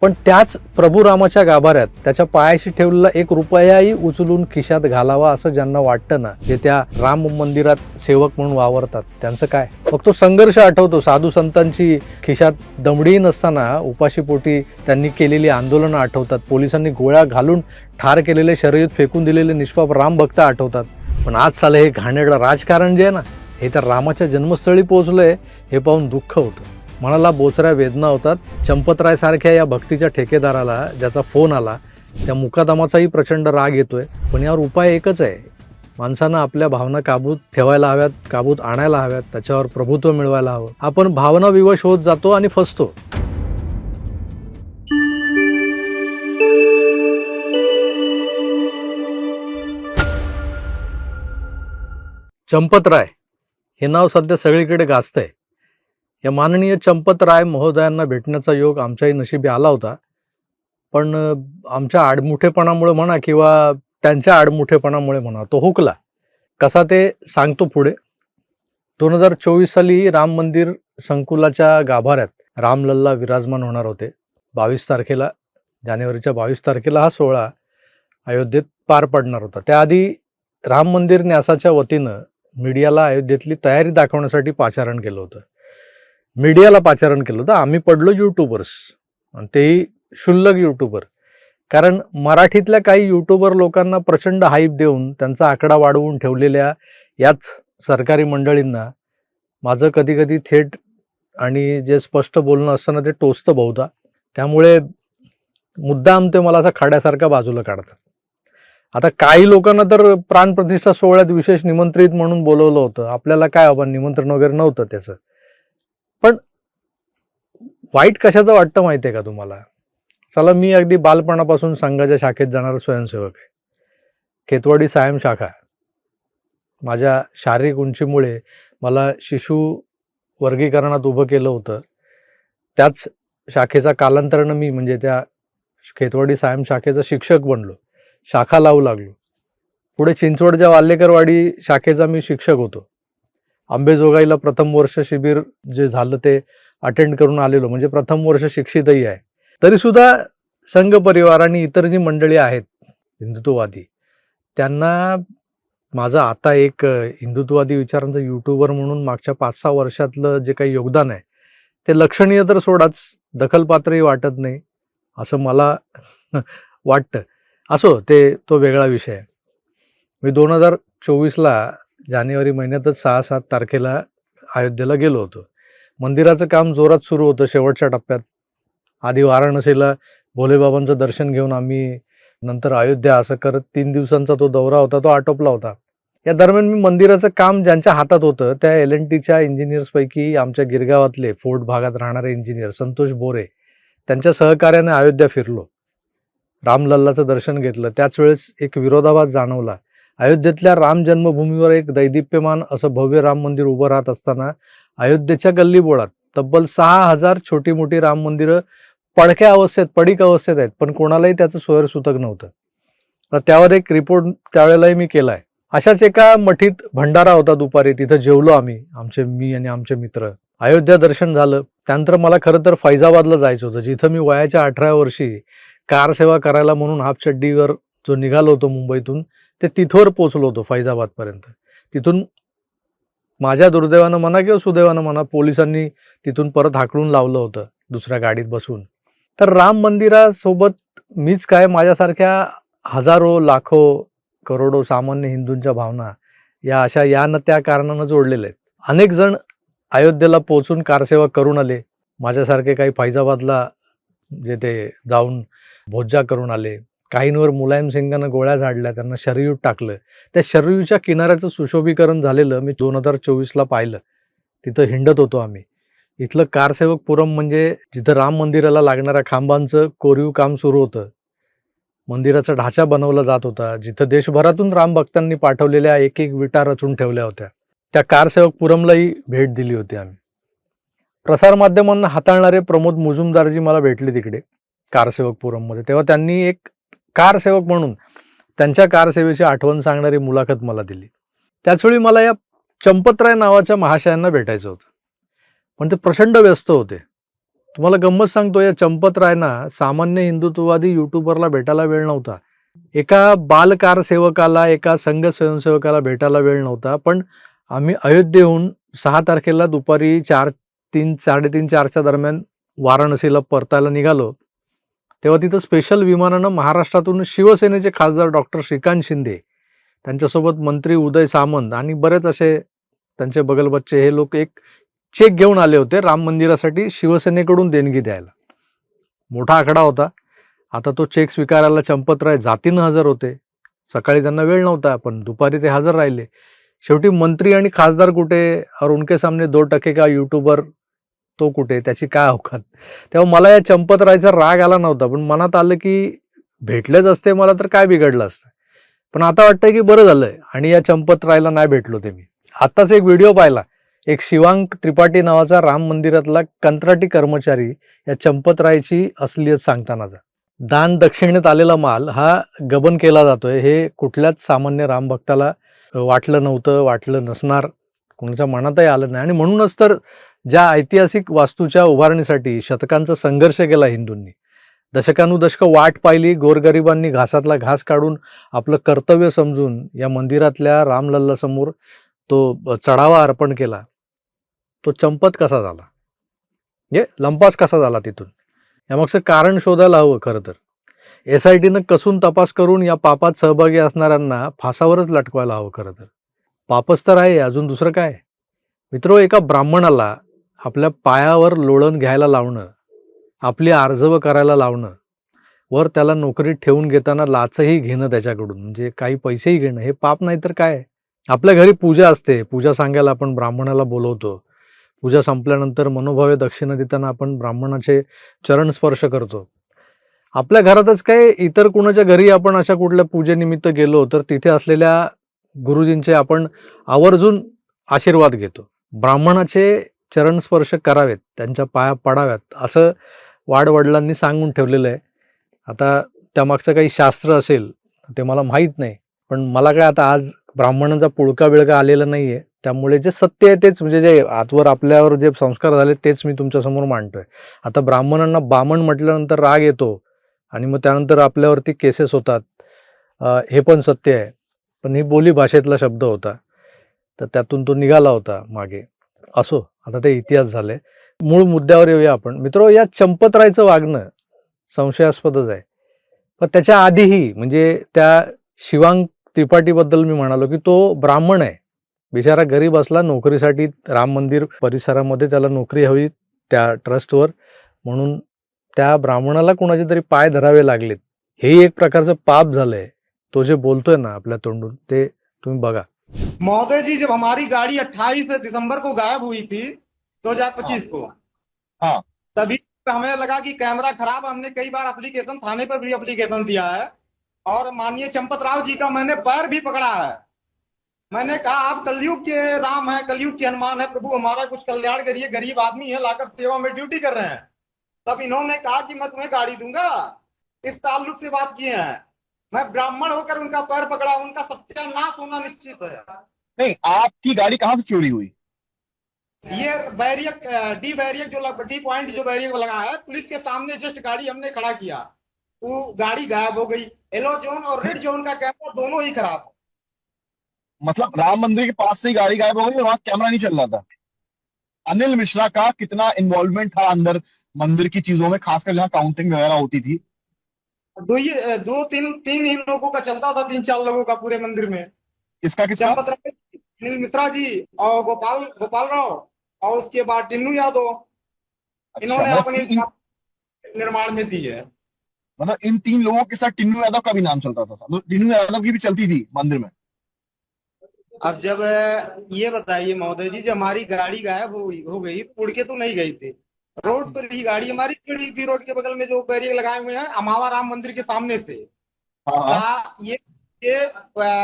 पण त्याच प्रभू रामाच्या गाभाऱ्यात त्याच्या पायाशी ठेवलेला 1 रुपयाही उचलून खिशात घालावा असं ज्यांना वाटतं ना, जे त्या राम मंदिरात सेवक म्हणून वावरतात, त्यांचं काय? मग तो संघर्ष आठवतो. साधू संतांची खिशात दमडी नसताना उपाशीपोटी त्यांनी केलेली आंदोलनं आठवतात. पोलिसांनी गोळ्या घालून ठार केलेले, शर्यत फेकून दिलेले निष्पाप राम भक्त आठवतात. पण आज साले हे घाणेरडं राजकारण जे आहे ना, हे तर रामाच्या जन्मस्थळी पोहोचलंय, हे पाहून दुःख होतं. मनाला बोचऱ्या वेदना होतात. चंपतरायसारख्या या भक्तीच्या ठेकेदाराला ज्याचा फोन आला, त्या मुकादमाचाही प्रचंड राग येतोय. पण यावर उपाय एकच आहे. माणसानं आपल्या भावना काबूत ठेवायला हव्यात, काबूत आणायला हव्यात, त्याच्यावर प्रभुत्व मिळवायला हवं. आपण भावना विवश होत जातो आणि फसतो. चंपतराय हे नाव सध्या सगळीकडे गाजतंय. या माननीय चंपतराय महोदयांना भेटण्याचा योग आमच्याही नशिबी आला होता. पण आमच्या आडमुठेपणामुळे म्हणा किंवा त्यांच्या आडमुठेपणामुळे म्हणा, तो हुकला. कसा ते सांगतो पुढे. 2024 साली राम मंदिर संकुलाच्या गाभाऱ्यात रामलल्ला विराजमान होणार होते. 22 तारखेला, जानेवारीच्या 22 तारखेला हा सोहळा अयोध्येत पार पडणार होता. त्याआधी राम मंदिर न्यासाच्या वतीनं मीडियाला अयोध्येतली तयारी दाखवण्यासाठी पाचारण केलं होतं. मीडियाला पाचारण केलं होतं. आम्ही पडलो यूट्यूबर्स, आणि तेही क्षुल्लक यूट्यूबर. कारण मराठीतल्या काही यूट्यूबर लोकांना प्रचंड हाईप देऊन त्यांचा आकडा वाढवून ठेवलेल्या याच सरकारी मंडळींना माझं कधी कधी थेट आणि जे स्पष्ट बोलणं असतं ना, ते टोचतं बहुधा. त्यामुळे मुद्दाम ते मला असा खाड्यासारखा बाजूला काढतात. आता काही लोकांना तर प्राणप्रतिष्ठा सोहळ्यात विशेष निमंत्रित म्हणून बोलवलं होतं. आपल्याला काय बाबा, निमंत्रण वगैरे नव्हतं त्याचं. पण वाईट कशाचं वाटतं माहिती आहे का तुम्हाला? चला, मी अगदी बालपणापासून संघाच्या शाखेत जाणारा स्वयंसेवक आहे. खेतवाडी सायम शाखा. माझ्या शारीरिक उंचीमुळे मला शिशु वर्गीकरणात उभं केलं होतं. त्याच शाखेचा कालांतरानं मी म्हणजे त्या खेतवाडी सायम शाखेचा शिक्षक बनलो, शाखा लावू लागलो. पुढे चिंचवडच्या वाल्लेकरवाडी शाखेचा मी शिक्षक होतो. अंबेजोगाईला प्रथम वर्ष शिबिर जे झालं ते अटेंड करून आलेलो, म्हणजे प्रथम वर्ष शिक्षितही आहे. तरीसुद्धा संघ परिवार आणि इतर जी मंडळी आहेत हिंदुत्ववादी, त्यांना माझं आता एक हिंदुत्ववादी विचारांचं यूट्यूबर म्हणून मागच्या 5-6 वर्षातलं जे काही योगदान आहे, ते लक्षणीय तर सोडाच, दखलपात्रही वाटत नाही असं मला वाटतं. असो, तो वेगळा विषय आहे. मी 2024ला जानेवारी महिन्यातच 6-7 तारखेला अयोध्येला गेलो होतो. मंदिराचं काम जोरात सुरू होतं शेवटच्या टप्प्यात. आधी वाराणसीला भोलेबाबांचं दर्शन घेऊन आम्ही नंतर अयोध्या, असं करत 3 दिवसांचा तो दौरा होता, तो आटोपला होता. या दरम्यान मी मंदिराचं काम ज्यांच्या हातात होतं त्या LNTच्या इंजिनियर्सपैकी आमच्या गिरगावातले फोर्ट भागात राहणारे इंजिनियर संतोष बोरे, त्यांच्या सहकार्याने अयोध्या फिरलो. रामलल्लाचं दर्शन घेतलं. त्याच वेळेस एक विरोधाभास जाणवला. अयोध्येतल्या राम जन्मभूमीवर एक दैदिप्यमान असं भव्य राम मंदिर उभं राहत असताना अयोध्येच्या गल्लीबोळात तब्बल 6000 छोटी मोठी राम मंदिरं पडक्या अवस्थेत, पडीक अवस्थेत आहेत, पण कोणालाही त्याचं सोयरसूतक नव्हतं. तर त्यावर एक रिपोर्ट त्यावेळेलाही मी केलाय. अशाच एका मठीत भंडारा होता दुपारी. तिथं जेवलो आम्ही, मी आणि आमचे मित्र. अयोध्या दर्शन झालं. त्यानंतर मला खरं तर फैजाबादला जायचं होतं, जिथं मी वयाच्या 18व्या वर्षी कार सेवा करायला म्हणून हाफचड्डीवर जो निघालो होतो मुंबईतून, ते तिथवर पोचलो होतो फैजाबादपर्यंत. तिथून माझ्या दुर्दैवानं म्हणा किंवा सुदैवानं म्हणा, पोलिसांनी तिथून परत हाकलून लावलं होतं दुसऱ्या गाडीत बसून. तर राम मंदिरासोबत मीच काय, माझ्यासारख्या हजारो, लाखो, करोडो सामान्य हिंदूंच्या भावना या अशा या न त्या कारणानं जोडलेल्या आहेत. अनेक जण अयोध्येला पोहोचून कारसेवा करून आले. माझ्यासारखे काही फैजाबादला जे ते जाऊन भोज्जा करून आले. काहींवर मुलायम सिंगानं गोळ्या झाडल्या, त्यांना शरयूत टाकलं. त्या शरयूच्या किनाऱ्याचं सुशोभीकरण झालेलं मी 2024ला पाहिलं. तिथं हिंडत होतो आम्ही. इथलं कारसेवक पुरम म्हणजे जिथं राम मंदिराला लागणाऱ्या खांबांचं कोरीव काम सुरू होतं. मंदिराचा ढाचा बनवला जात होता. जिथं देशभरातून राम भक्तांनी पाठवलेल्या एक विटा रचून ठेवल्या होत्या. त्या कारसेवक पुरमलाही भेट दिली होती आम्ही. प्रसारमाध्यमांना हाताळणारे प्रमोद मुजुमदारजी मला भेटले तिकडे कारसेवक पुरममध्ये. तेव्हा त्यांनी एक कारसेवक म्हणून त्यांच्या कारसेवेची आठवण सांगणारी मुलाखत मला दिली. त्याचवेळी मला या चंपतराय नावाच्या महाशयांना भेटायचं होतं, पण ते प्रचंड व्यस्त होते. तुम्हाला गंमत सांगतो, या चंपत रायना सामान्य हिंदुत्ववादी युट्यूबरला भेटायला वेळ नव्हता. एका बालकारसेवकाला, एका संघ स्वयंसेवकाला भेटायला वेळ नव्हता. पण आम्ही अयोध्येहून 6 तारखेला दुपारी 4:03 4:30-4च्या दरम्यान वाराणसीला परतायला निघालो. तेव्हा तिथं स्पेशल विमानानं महाराष्ट्रातून शिवसेनेचे खासदार डॉक्टर श्रीकांत शिंदे, त्यांच्यासोबत मंत्री उदय सामंत आणि बरेच असे त्यांचे बगलबच्चे हे लोक एक चेक घेऊन आले होते राम मंदिरासाठी शिवसेनेकडून देणगी द्यायला. मोठा आकडा होता. आता तो चेक स्वीकारायला चंपतराय जातीनं हजर होते. सकाळी त्यांना वेळ नव्हता, पण दुपारी ते हजर राहिले. शेवटी मंत्री आणि खासदार कुठे और उनके सामने 2% का यूट्यूबर तो कुठे, त्याची काय अवकात. तेव्हा मला या चंपतरायचा राग आला नव्हता, पण मनात आलं की भेटलेच असते मला तर काय बिघडलं असतं. पण आता वाटतंय की बरं झालंय आणि या चंपतरायला नाही भेटलो ते मी. आत्ताच एक व्हिडिओ पाहिला. एक शिवांक त्रिपाठी नावाचा राम मंदिरातला कंत्राटी कर्मचारी या चंपतरायची असलियत सांगतानाचा. दान दक्षिणेत आलेला माल हा गबन केला जातोय हे कुठल्याच सामान्य रामभक्ताला वाटलं नव्हतं, वाटलं नसणार, कोणाच्या मनातही आलं नाही. आणि म्हणूनच तर ज्या ऐतिहासिक वास्तूच्या उभारणीसाठी शतकांचा संघर्ष केला हिंदूंनी, दशकानुदशकं वाट पाहिली, गोरगरिबांनी घासातला घास काढून आपलं कर्तव्य समजून या मंदिरातल्या रामलल्लासमोर तो चढावा अर्पण केला, तो चंपत कसा झाला, म्हणजे लंपास कसा झाला तिथून, यामागचं कारण शोधायला हवं. खरं तर SITनं कसून तपास करून या पापात सहभागी असणाऱ्यांना फासावरच लटकवायला हवं. खरं तर पापच तर आहे, अजून दुसरं काय. मित्रो, एका ब्राह्मणाला आपल्या पायावर लोळण घ्यायला लावणं, आपली आर्जव करायला लावणं, वर त्याला नोकरीत ठेवून घेताना लाचही घेणं त्याच्याकडून, म्हणजे काही पैसेही घेणं, हे पाप नाही तर काय. आपल्या घरी पूजा असते, पूजा सांगायला आपण ब्राह्मणाला बोलवतो. पूजा संपल्यानंतर मनोभावे दक्षिणा देताना आपण ब्राह्मणाचे चरण स्पर्श करतो. आपल्या घरातच काय, इतर कुणाच्या घरी आपण अशा कुठल्या पूजेनिमित्त गेलो तर तिथे असलेल्या गुरुजींचे आपण आवर्जून आशीर्वाद घेतो. ब्राह्मणाचे चरणस्पर्श करावेत, त्यांच्या पाया पडाव्यात, असं वाडवडिलांनी सांगून ठेवलेलं आहे. आता त्यामागचं काही शास्त्र असेल ते मला माहीत नाही, पण मला काय आता आज ब्राह्मणांचा पुळका बिळका आलेला नाही आहे. त्यामुळे जे सत्य आहे तेच, म्हणजे जे आजवर आपल्यावर जे संस्कार झाले तेच मी तुमच्यासमोर मांडतोय. आता ब्राह्मणांना बामण म्हटल्यानंतर राग येतो आणि मग त्यानंतर आपल्यावरती केसेस होतात, हे पण सत्य आहे. पण ही बोली भाषेतला शब्द होता, तर त्यातून तो निघाला होता मागे. असो, आता ते इतिहास झाले. मूळ मुद्द्यावर येऊया आपण. मित्रो, या चंपतरायचं वागणं संशयास्पदच आहे. पण त्याच्या आधीही, म्हणजे त्या शिवांक त्रिपाठीबद्दल मी म्हणालो की तो ब्राह्मण आहे, बिचारा गरीब असला, नोकरीसाठी राम मंदिर परिसरामध्ये त्याला नोकरी हवी त्या ट्रस्टवर, म्हणून त्या ब्राह्मणाला कोणाचे तरी पाय धरावे लागलेत. हेही एक प्रकारचं पाप झालंय. तो जे बोलतोय ना आपल्या तोंडून, ते तुम्ही बघा. महोदय जी, जब हमारी गाड़ी 28 दिसंबर को गायब हुई थी 2025 को, हाँ, तभी हमें लगा कि कैमरा खराब। हमने कई बार एप्लीकेशन, थाने पर भी एप्लीकेशन दिया है और माननीय चंपत राव जी का मैंने पैर भी पकड़ा है। मैंने कहा आप कलयुग के राम है, कलयुग के हनुमान है, प्रभु हमारा कुछ कल्याण करिए, गरीब आदमी है, लाकर सेवा में ड्यूटी कर रहे हैं। तब इन्होंने कहा कि मैं तुम्हें गाड़ी दूंगा, इस ताल्लुक से बात किए हैं। मैं ब्राह्मण होकर उनका पैर पकड़ा, उनका सत्यानाश होना निश्चित है। नहीं, आपकी गाड़ी कहाँ से चोरी हुई? ये बैरियर, डी बैरियर जो डी पॉइंट जो बैरियर लगा है, पुलिस के सामने जस्ट गाड़ी हमने खड़ा किया, वो गाड़ी गायब हो गई। येलो जोन और रेड जोन का कैमरा दोनों ही खराब है। मतलब राम मंदिर के पास से ही गाड़ी गायब हो गई और वहां कैमरा नहीं चल रहा था। अनिल मिश्रा का कितना इन्वॉल्वमेंट था अंदर मंदिर की चीजों में, खासकर जहाँ काउंटिंग वगैरह होती थी? दो तीन तीन ही लोगों का चलता था, 3-4 लोगों का पूरे मंदिर में। किसका किसका? चंपत राय, अनिल मिश्रा जी और गोपाल राव, और उसके बाद टिन्नू यादव, अच्छा, इन्होंने मतलब अपनी निर्माण में दी है। मतलब इन 3 लोगों के साथ टिन्नू यादव का भी नाम चलता था? मतलब टिन्नू यादव की भी चलती थी मंदिर में? अब जब ये बताइए महोदय जी, जब हमारी गाड़ी गायब हो गई तो उड़ के तो नहीं गई थी, रोड पर ही गाड़ी हमारी खड़ी थी। रोड के बगल में जो बैरियर लगाए हुए हैं अमावा राम मंदिर के सामने से, हाँ हाँ। ये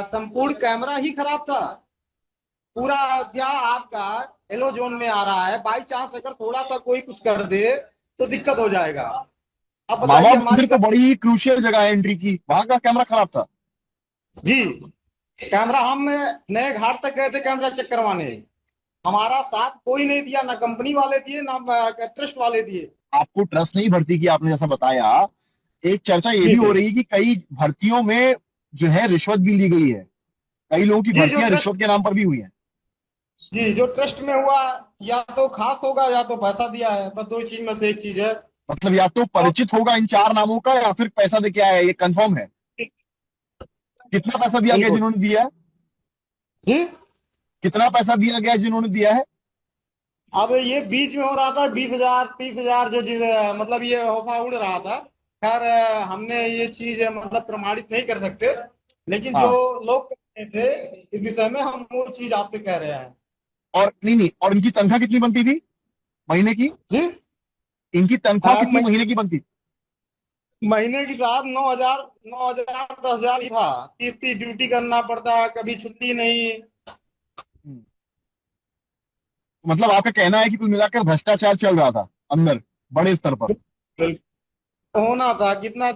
संपूर्ण कैमरा ही खराब था। पूरा अयोध्या आपका येलो जोन में आ रहा है। बाई चांस अगर थोड़ा सा कोई कुछ कर दे तो दिक्कत हो जाएगा। अब मामा बताइए, हमारी मंदिर तो बड़ी ही क्रूशियल जगह है एंट्री की, वहां का कैमरा खराब था? जी, कैमरा हम नए घाट तक गए थे कैमरा चेक करवाने, हमारा साथ कोई नहीं दिया, ना कंपनी वाले दिए ना ट्रस्ट वाले दिए। आपको ट्रस्ट नहीं भर्ती की, आपने जैसा बताया, एक चर्चा ये जी भी हो जी रही है कि कई भर्तियों में जो है रिश्वत भी ली गई है, कई लोगों की जी। जो भर्तियां ट्रस्ट, रिश्वत के नाम पर भी हुई हैं। जी जो ट्रस्ट में हुआ, या तो खास होगा या तो पैसा दिया है, बस दो चीज में से एक चीज है। मतलब या तो और परिचित होगा इन चार नामों का, या फिर पैसा दे के आया है, ये कंफर्म है। कितना पैसा दिया गया बिल्कुल। जिन्होंने दिया है? जी। कितना पैसा दिया गया जिन्होंने दिया है? अब ये बीच में हो रहा था 20,000 30,000, जो जिस मतलब ये अफवाह उड़ रहा था। खैर हमने ये चीज मतलब प्रमाणित नहीं कर सकते, लेकिन जो हाँ। लोग कह रहे थे इस विषय में, हम वो चीज आपसे कह रहे हैं। और नहीं नहीं, और इनकी तनख्वाह कितनी बनती थी महीने की? जी। इनकी तनख्वाह हाँ, कितनी महीने की बनती थी? महीने की साहब 9,000, 9,000 10,000 ही था। 30 ड्यूटी करना पड़ता, कभी छुट्टी नहीं। मतलब आपका कहना है कि कुल मिलाकर भ्रष्टाचार चल रहा था अंदर, बड़े स्तर पर। होना था। कितना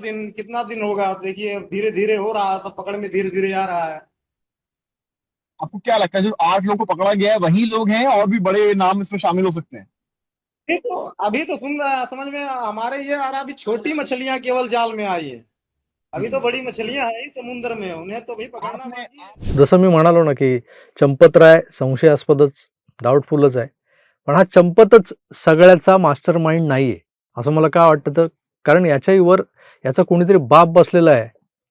दिन होगा, देखिए धीरे धीरे हो रहा है, सब पकड़ में धीरे धीरे आ रहा है। आपको क्या लगता है जो 8 लोग को पकड़ा गया है वही लोग हैं, और भी बड़े नाम इसमें शामिल हो सकते हैं? अभी तो सुन रहा है, समझ में हमारे ये आ रहा, अभी छोटी मछलियां केवल जाल में आई है। अभी तो हम्म। बड़ी मछलियां हैं समुद्र में, उन्हें तो भी पकड़ना आपने बाकी है। जसं मी म्हणालो ना की चंपतराय संशयास्पदच, डाऊटफुलच आहे. पण हा चंपतच सगळ्याचा मास्टर माइंड नाहीये असं मला का वाटतं, तर कारण याच्याही वर याचा कोणीतरी बाप बसलेला आहे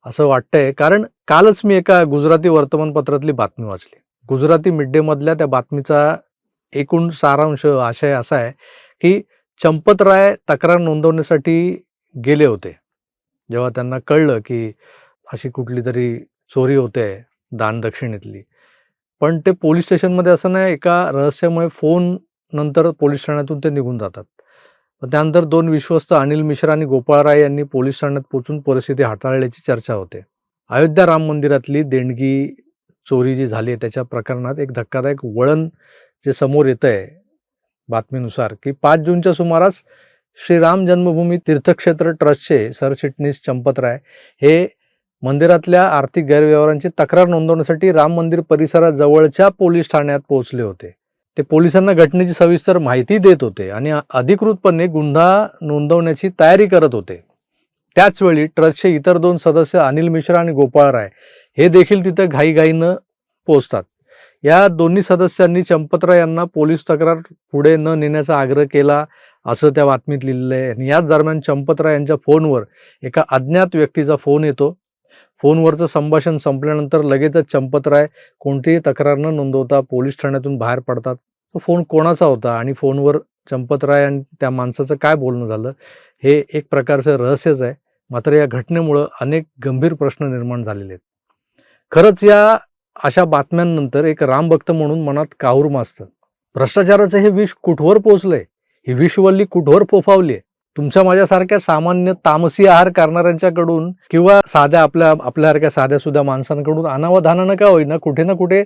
असं वाटतंय. कारण कालच मी एका गुजराती वर्तमानपत्रातली बातमी वाचली. गुजराती मिड डे मधल्या त्या बातमीचा एकूण सारांश आशय असा आहे की चंपतराय तक्रार नोंदवण्यासाठी गेले होते. जेव्हा त्यांना कळलं की अशी कुठली तरी चोरी होते दानदक्षिणेतली, पण ते पोलीस स्टेशनमध्ये असं नाही, एका रहस्यमय फोन नंतर पोलीस ठाण्यातून ते निघून जातात. पण त्यानंतर 2 विश्वस्त अनिल मिश्रा आणि गोपाळ राय यांनी पोलीस ठाण्यात पोहोचून परिस्थिती हाताळल्याची चर्चा होते. अयोध्या राम मंदिरातली देणगी चोरी जी झाली आहे त्याच्या प्रकरणात एक धक्कादायक वळण जे समोर येतंय बातमीनुसार, की 5 जूनच्या सुमारास श्रीराम जन्मभूमी तीर्थक्षेत्र ट्रस्टचे सरचिटणीस चंपतराय हे मंदिरातल्या आर्थिक गैरव्यवहारांची तक्रार नोंदवण्यासाठी राम मंदिर परिसरात जवळच्या पोलीस ठाण्यात पोहोचले होते. ते पोलिसांना घटनेची सविस्तर माहिती देत होते आणि अधिकृतपणे गुन्हा नोंदवण्याची तयारी करत होते. त्याचवेळी ट्रस्टचे इतर 2 सदस्य अनिल मिश्रा आणि गोपाळ राय हे देखील तिथे घाईघाईनं पोहोचतात. या दोन्ही सदस्यांनी चंपतराय यांना पोलीस तक्रार पुढे न नेण्याचा आग्रह केला असं त्या बातमीत लिहिलेलं आहे. आणि याच दरम्यान चंपतराय यांच्या फोनवर एका अज्ञात व्यक्तीचा फोन येतो. फोनवरचं संभाषण संपल्यानंतर लगेचच चंपतराय कोणतीही तक्रार न नोंदवता पोलीस ठाण्यातून बाहेर पडतात. तो फोन कोणाचा होता आणि फोनवर चंपतराय आणि त्या माणसाचं काय बोलणं झालं, हे एक प्रकारचं रहस्यच आहे. मात्र या घटनेमुळं अनेक गंभीर प्रश्न निर्माण झालेले आहेत. खरंच या अशा बातम्यांनंतर एक रामभक्त म्हणून मनात काहूर माजतं. भ्रष्टाचाराचं हे विष कुठवर पोहोचलंय, ही विषवल्ली कुठवर फोफावली. तुमच्या माझ्यासारख्या सामान्य तामसी आहार करणाऱ्यांच्याकडून किंवा साध्या आपल्यासारख्या साध्या सुद्धा माणसांकडून अनावधानानं का होईना कुठे ना कुठे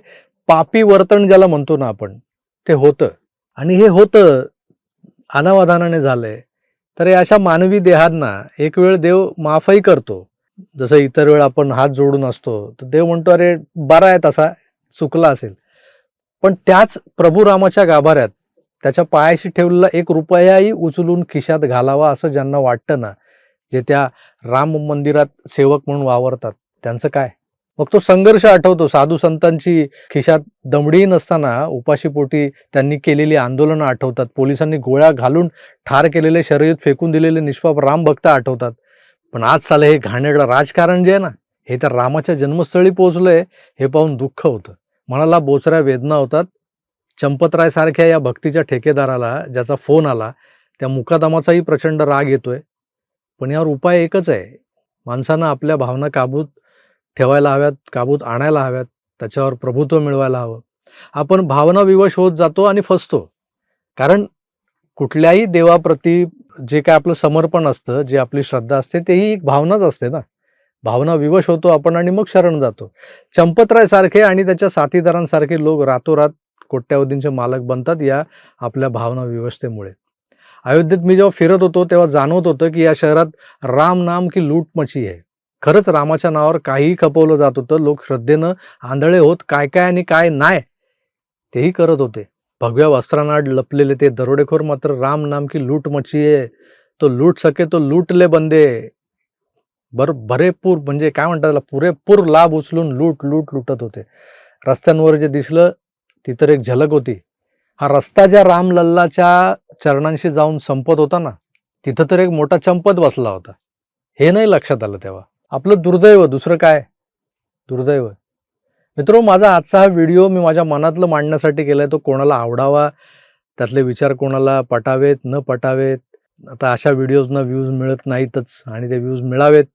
पापी वर्तन ज्याला म्हणतो ना आपण, ते होतं. आणि हे होतं अनावधानाने झालंय, तर या अशा मानवी देहांना एक वेळ देव माफही करतो. जसं इतर वेळ आपण हात जोडून असतो तर देव म्हणतो अरे बरा आहे तसा, चुकला असेल. पण त्याच प्रभू रामाच्या गाभाऱ्यात त्याच्या पायाशी ठेवलेला 1 रुपयाही उचलून खिशात घालावा असं ज्यांना वाटतं ना, जे त्या राम मंदिरात सेवक म्हणून वावरतात, त्यांचं काय? मग तो संघर्ष आठवतो. साधू संतांची खिशात दमडी नसताना उपाशीपोटी त्यांनी केलेली आंदोलनं आठवतात. पोलिसांनी गोळ्या घालून ठार केलेले, शर्यत फेकून दिलेले निष्पाप रामभक्त आठवतात. पण आज साले हे घाणेरडं राजकारण जे आहे ना, हे तर रामाच्या जन्मस्थळी पोहोचलंय, हे पाहून दुःख होतं. मनाला बोचऱ्या वेदना होतात. चंपतराय सारख्या या भक्तीच्या ठेकेदाराला ज्याचा फोन आला, त्या मुकादमाचाही प्रचंड राग येतोय. पण यावर उपाय एकच आहे. माणसानं आपल्या भावना काबूत ठेवायला हव्यात, काबूत आणायला हव्यात, त्याच्यावर प्रभुत्व मिळवायला हवं. आपण भावना विवश होत जातो आणि फसतो. कारण कुठल्याही देवाप्रती जे काय आपलं समर्पण असतं, जी आपली श्रद्धा असते, तेही एक भावनाच असते ना. भावना विवश होतो आपण आणि मग शरण जातो. चंपतराय सारखे आणि त्याच्या साथीदारांसारखे लोक रातोरात कोट्यावधींचे मालक बनतात या आपल्या भावना विवशतेमुळे. अयोध्येत मी जेव्हा फिरत होतो तेव्हा जाणवत होतं की या शहरात राम नाम की लूट मची आहे. खरंच रामाच्या नावावर काहीही खपवलं जात होतं. लोक श्रद्धेनं आंधळे होत काय काय आणि काय नाही तेही करत होते. भगव्या वस्त्रांआड लपलेले ते दरोडेखोर मात्र राम नाम की लूट मचिये, तो लूट सके तो लूट ले बंदे. भरेपूर म्हणजे काय म्हणतात त्याला, पुरेपूर लाभ उचलून लुटत होते. रस्त्यांवर जे दिसलं ती तर एक झलक होती. हा रस्ता ज्या रामलल्लाच्या चरणांशी जाऊन संपत होता ना, तिथं तर एक मोठा चंपत बसला होता. हे नाही लक्षात आलं तेव्हा. आपलं दुर्दैव, दुसरं काय, दुर्दैव. मित्रो, माझा आजचा हा व्हिडिओ मी माझ्या मनातलं मांडण्यासाठी केलाय. तो कोणाला आवडावा, त्यातले विचार कोणाला पटावेत न पटावेत, आता अशा व्हिडिओजना व्ह्यूज मिळत नाहीतच, आणि ते व्ह्यूज मिळावेत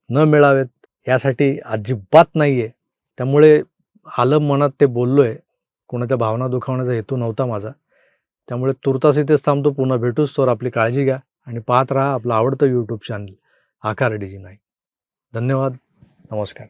न मिळावेत यासाठी अजिबात नाहीये. त्यामुळे आलं मनात ते बोललोय. कोणाच्या भावना दुखावण्याचा हेतू नव्हता माझा. त्यामुळे तुर्तास इथेच थांबतो. पुन्हा भेटूच. तर आपली काळजी घ्या आणि पाहत राहा आपलं आवडतं यूट्यूब चॅनल आकार डीजी 9. धन्यवाद. नमस्कार.